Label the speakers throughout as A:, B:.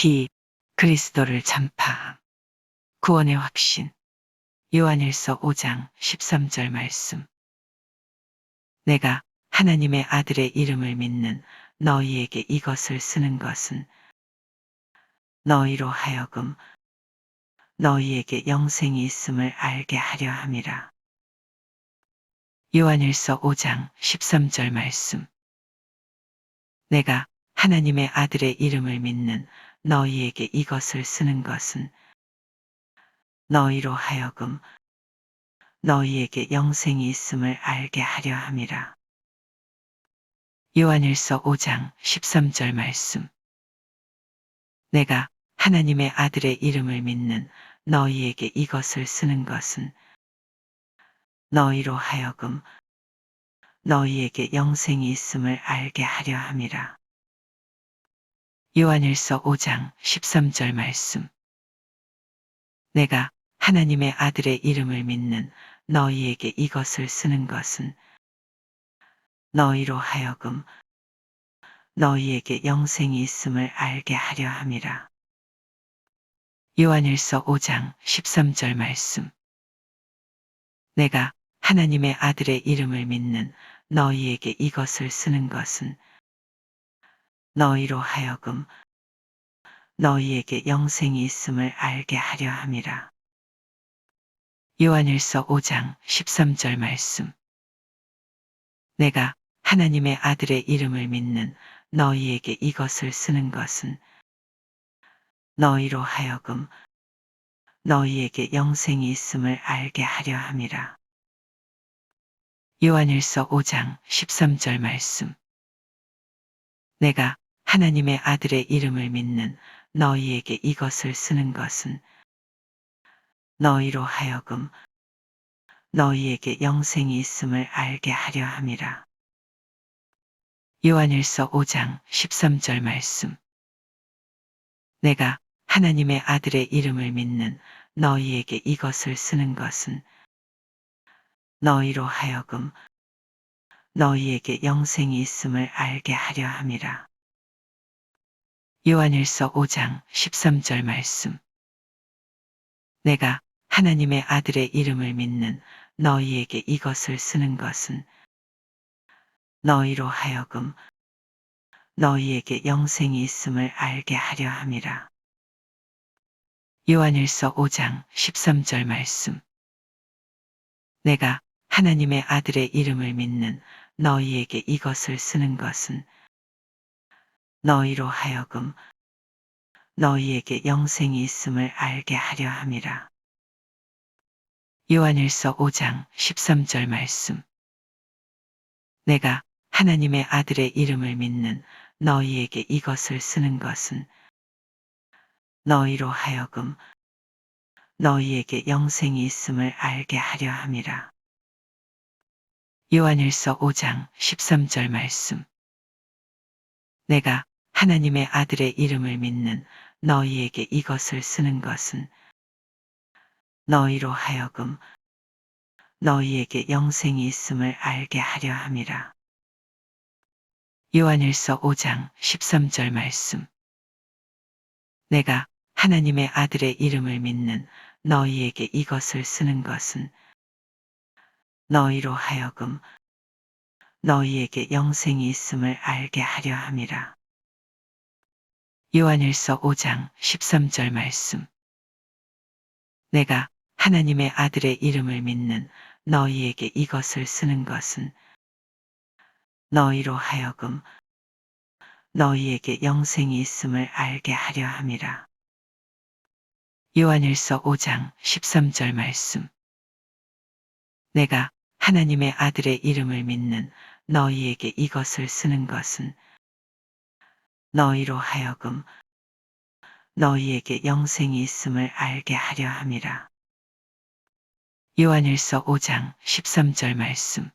A: 기, 그리스도를 전파. 구원의 확신. 요한일서 5장 13절 말씀. 내가 하나님의 아들의 이름을 믿는 너희에게 이것을 쓰는 것은 너희로 하여금 너희에게 영생이 있음을 알게 하려 함이라. 요한일서 5장 13절 말씀. 내가 하나님의 아들의 이름을 믿는 너희에게 이것을 쓰는 것은 너희로 하여금 너희에게 영생이 있음을 알게 하려 함이라. 요한일서 5장 13절 말씀. 내가 하나님의 아들의 이름을 믿는 너희에게 이것을 쓰는 것은 너희로 하여금 너희에게 영생이 있음을 알게 하려 함이라. 요한일서 5장 13절 말씀. 내가 하나님의 아들의 이름을 믿는 너희에게 이것을 쓰는 것은 너희로 하여금 너희에게 영생이 있음을 알게 하려 함이라. 요한일서 5장 13절 말씀. 내가 하나님의 아들의 이름을 믿는 너희에게 이것을 쓰는 것은 너희로 하여금 너희에게 영생이 있음을 알게 하려 함이라. 요한일서 5장 13절 말씀. 내가 하나님의 아들의 이름을 믿는 너희에게 이것을 쓰는 것은 너희로 하여금 너희에게 영생이 있음을 알게 하려 함이라. 요한일서 5장 13절 말씀. 내가 하나님의 아들의 이름을 믿는 너희에게 이것을 쓰는 것은 너희로 하여금 너희에게 영생이 있음을 알게 하려 함이라. 요한일서 5장 13절 말씀. 내가 하나님의 아들의 이름을 믿는 너희에게 이것을 쓰는 것은 너희로 하여금 너희에게 영생이 있음을 알게 하려 함이라. 요한일서 5장 13절 말씀. 내가 하나님의 아들의 이름을 믿는 너희에게 이것을 쓰는 것은 너희로 하여금 너희에게 영생이 있음을 알게 하려 함이라. 요한일서 5장 13절 말씀. 내가 하나님의 아들의 이름을 믿는 너희에게 이것을 쓰는 것은 너희로 하여금 너희에게 영생이 있음을 알게 하려 함이라. 요한일서 5장 13절 말씀. 내가 하나님의 아들의 이름을 믿는 너희에게 이것을 쓰는 것은 너희로 하여금 너희에게 영생이 있음을 알게 하려 함이라. 요한일서 5장 13절 말씀. 내가 하나님의 아들의 이름을 믿는 너희에게 이것을 쓰는 것은 너희로 하여금 너희에게 영생이 있음을 알게 하려 함이라. 요한일서 5장 13절 말씀. 내가 하나님의 아들의 이름을 믿는 너희에게 이것을 쓰는 것은 너희로 하여금 너희에게 영생이 있음을 알게 하려 함이라. 요한일서 5장 13절 말씀. 내가 하나님의 아들의 이름을 믿는 너희에게 이것을 쓰는 것은 너희로 하여금 너희에게 영생이 있음을 알게 하려 함이라. 요한일서 5장 13절 말씀. 내가 하나님의 아들의 이름을 믿는 너희에게 이것을 쓰는 것은 너희로 하여금 너희에게 영생이 있음을 알게 하려 함이라. 요한일서 5장 13절 말씀.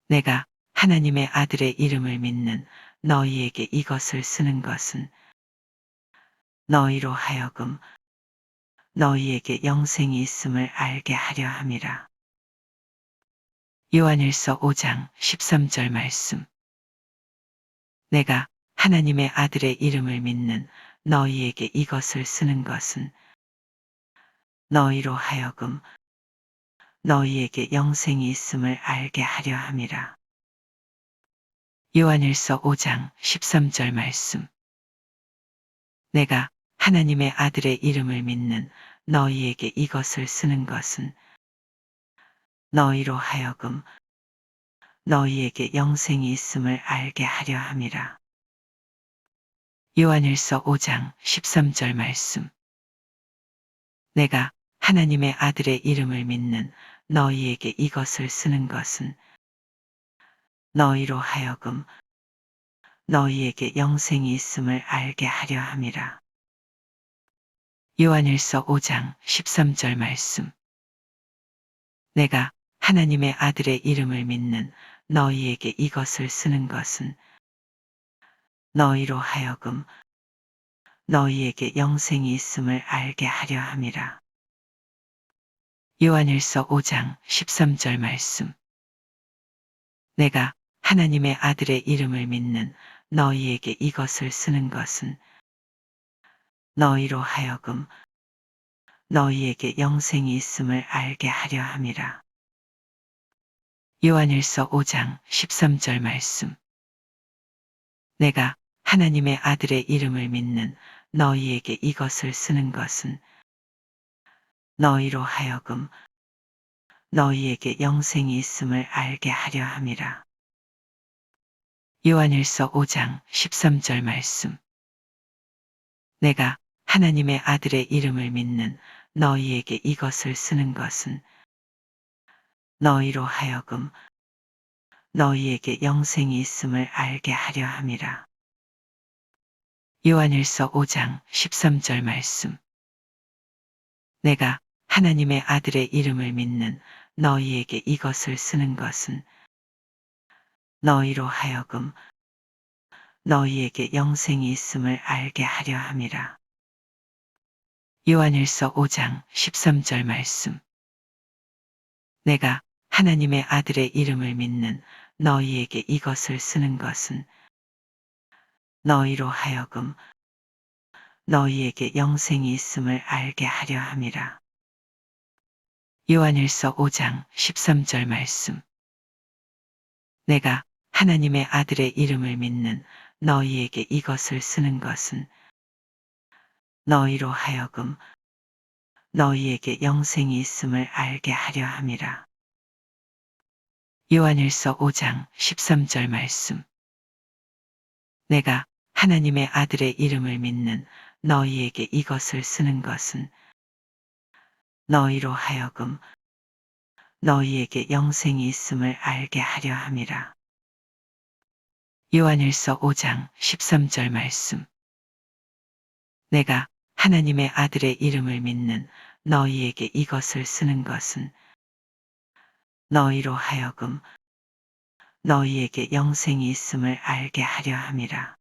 A: 내가 하나님의 아들의 이름을 믿는 너희에게 이것을 쓰는 것은 너희로 하여금 너희에게 영생이 있음을 알게 하려 함이라. 요한일서 5장 13절 말씀. 내가 하나님의 아들의 이름을 믿는 너희에게 이것을 쓰는 것은 너희로 하여금 너희에게 영생이 있음을 알게 하려 함이라. 요한일서 5장 13절 말씀. 내가 하나님의 아들의 이름을 믿는 너희에게 이것을 쓰는 것은 너희로 하여금 너희에게 영생이 있음을 알게 하려 함이라. 요한일서 5장 13절 말씀. 내가 하나님의 아들의 이름을 믿는 너희에게 이것을 쓰는 것은 너희로 하여금 너희에게 영생이 있음을 알게 하려 함이라. 요한일서 5장 13절 말씀. 내가 하나님의 아들의 이름을 믿는 너희에게 이것을 쓰는 것은 너희로 하여금 너희에게 영생이 있음을 알게 하려 함이라. 요한일서 5장 13절 말씀. 내가 하나님의 아들의 이름을 믿는 너희에게 이것을 쓰는 것은 너희로 하여금 너희에게 영생이 있음을 알게 하려 함이라. 요한일서 5장 13절 말씀. 내가 하나님의 아들의 이름을 믿는 너희에게 이것을 쓰는 것은 너희로 하여금 너희에게 영생이 있음을 알게 하려 함이라. 요한일서 5장 13절 말씀. 내가 하나님의 아들의 이름을 믿는 너희에게 이것을 쓰는 것은 너희로 하여금 너희에게 영생이 있음을 알게 하려 함이라. 요한일서 5장 13절 말씀. 내가 하나님의 아들의 이름을 믿는 너희에게 이것을 쓰는 것은 너희로 하여금 너희에게 영생이 있음을 알게 하려 함이라. 요한일서 5장 13절 말씀. 내가 하나님의 아들의 이름을 믿는 너희에게 이것을 쓰는 것은 너희로 하여금 너희에게 영생이 있음을 알게 하려 함이라. 요한일서 5장 13절 말씀. 내가 하나님의 아들의 이름을 믿는 너희에게 이것을 쓰는 것은 너희로 하여금 너희에게 영생이 있음을 알게 하려 함이라. 요한일서 5장 13절 말씀. 내가 하나님의 아들의 이름을 믿는 너희에게 이것을 쓰는 것은 너희로 하여금 너희에게 영생이 있음을 알게 하려 함이라. 요한일서 5장 13절 말씀. 내가 하나님의 아들의 이름을 믿는 너희에게 이것을 쓰는 것은 너희로 하여금 너희에게 영생이 있음을 알게 하려 함이라.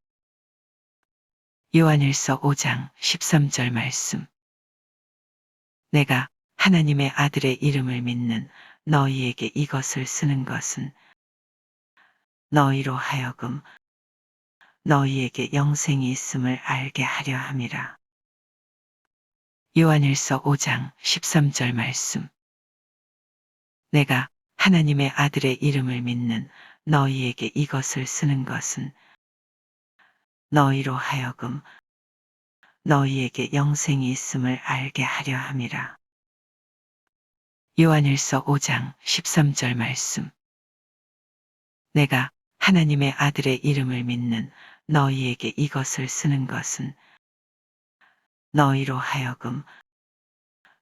A: 요한일서 5장 13절 말씀. 내가 하나님의 아들의 이름을 믿는 너희에게 이것을 쓰는 것은 너희로 하여금 너희에게 영생이 있음을 알게 하려 함이라. 요한일서 5장 13절 말씀. 내가 하나님의 아들의 이름을 믿는 너희에게 이것을 쓰는 것은 너희로 하여금 너희에게 영생이 있음을 알게 하려 함이라. 요한일서 5장 13절 말씀. 내가 하나님의 아들의 이름을 믿는 너희에게 이것을 쓰는 것은 너희로 하여금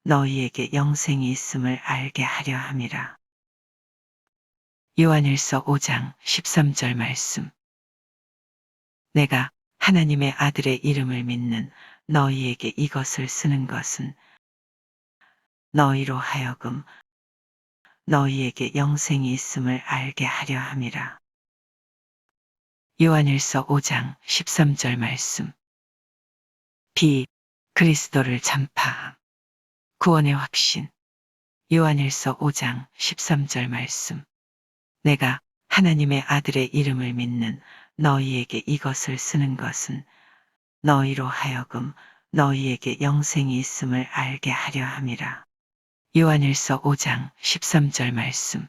A: 너희에게 영생이 있음을 알게 하려 함이라. 요한일서 5장 13절 말씀. 내가 하나님의 아들의 이름을 믿는 너희에게 이것을 쓰는 것은 너희로 하여금 너희에게 영생이 있음을 알게 하려 함이라. 요한일서 5장 13절 말씀. 그리스도를 전파. 구원의 확신. 요한일서 5장 13절 말씀. 내가 하나님의 아들의 이름을 믿는 너희에게 이것을 쓰는 것은 너희로 하여금 너희에게 영생이 있음을 알게 하려 함이라. 요한일서 5장 13절 말씀.